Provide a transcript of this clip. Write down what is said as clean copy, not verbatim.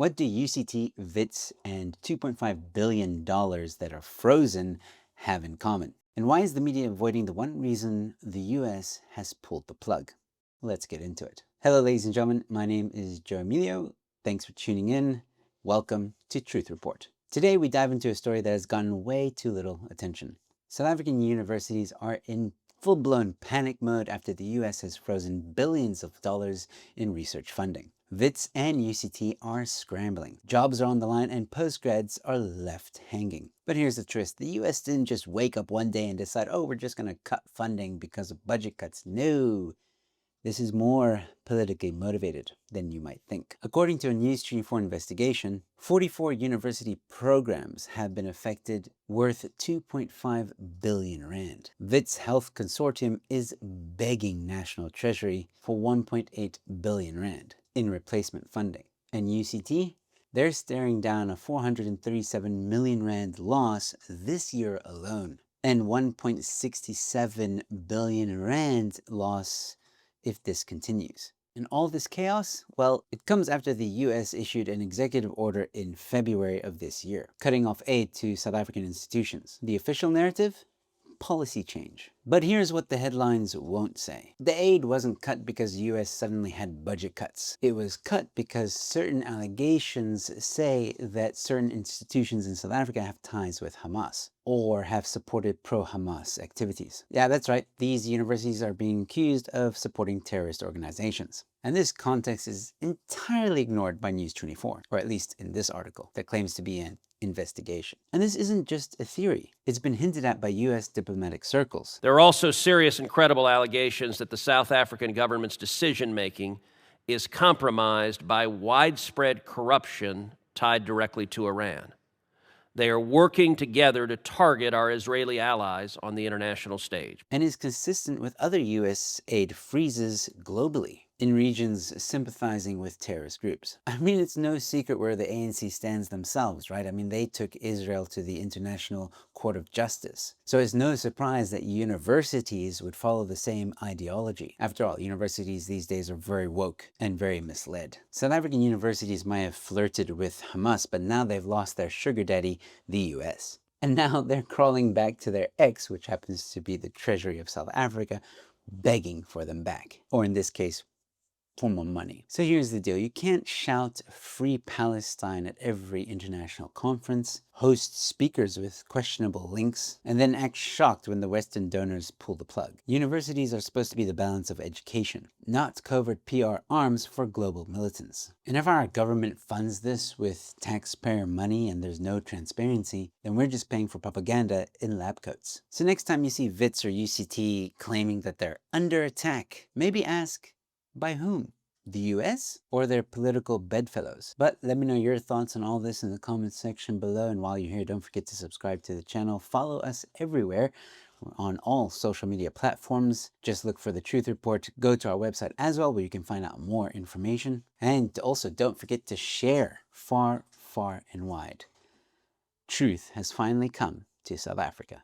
What do UCT, Wits, and $2.5 billion that are frozen have in common? And why is the media avoiding the one reason the US has pulled the plug? Let's get into it. Hello, ladies and gentlemen. My name is Joe Emilio. Thanks for tuning in. Welcome to Truth Report. Today, we dive into a story that has gotten way too little attention. South African universities are in full-blown panic mode after the US has frozen billions of dollars in research funding. Wits and UCT are scrambling. Jobs are on the line and postgrads are left hanging. But here's the twist. The US didn't just wake up one day and decide, oh, we're just going to cut funding because of budget cuts. No. This is more politically motivated than you might think. According to a News 24 investigation, 44 university programs have been affected, worth 2.5 billion rand. Wits Health Consortium is begging National Treasury for 1.8 billion rand in replacement funding. And UCT? They're staring down a 437 million rand loss this year alone, and 1.67 billion rand loss if this continues. And all this chaos? Well, it comes after the US issued an executive order in February of this year, cutting off aid to South African institutions. The official narrative? Policy change. But here's what the headlines won't say. The aid wasn't cut because the US suddenly had budget cuts. It was cut because certain allegations say that certain institutions in South Africa have ties with Hamas or have supported pro-Hamas activities. Yeah, that's right. These universities are being accused of supporting terrorist organizations. And this context is entirely ignored by News 24, or at least in this article that claims to be an investigation. And this isn't just a theory. It's been hinted at by US diplomatic circles. There are also serious and credible allegations that the South African government's decision-making is compromised by widespread corruption tied directly to Iran. They are working together to target our Israeli allies on the international stage. And is consistent with other US aid freezes globally in regions sympathizing with terrorist groups. I mean, it's no secret where the ANC stands themselves, right? I mean, they took Israel to the International Court of Justice. So it's no surprise that universities would follow the same ideology. After all, universities these days are very woke and very misled. South African universities might have flirted with Hamas, but now they've lost their sugar daddy, the US. And now they're crawling back to their ex, which happens to be the Treasury of South Africa, begging for them back. Or in this case, for more money. So here's the deal. You can't shout Free Palestine at every international conference, host speakers with questionable links, and then act shocked when the Western donors pull the plug. Universities are supposed to be the balance of education, not covert PR arms for global militants. And if our government funds this with taxpayer money and there's no transparency, then we're just paying for propaganda in lab coats. So next time you see Wits or UCT claiming that they're under attack, maybe ask, by whom? The US or their political bedfellows? But let me know your thoughts on all this in the comments section below. And while you're here, don't forget to subscribe to the channel. Follow us everywhere on all social media platforms. Just look for the Truth Report. Go to our website as well, where you can find out more information. And also don't forget to share far, far and wide. Truth has finally come to South Africa.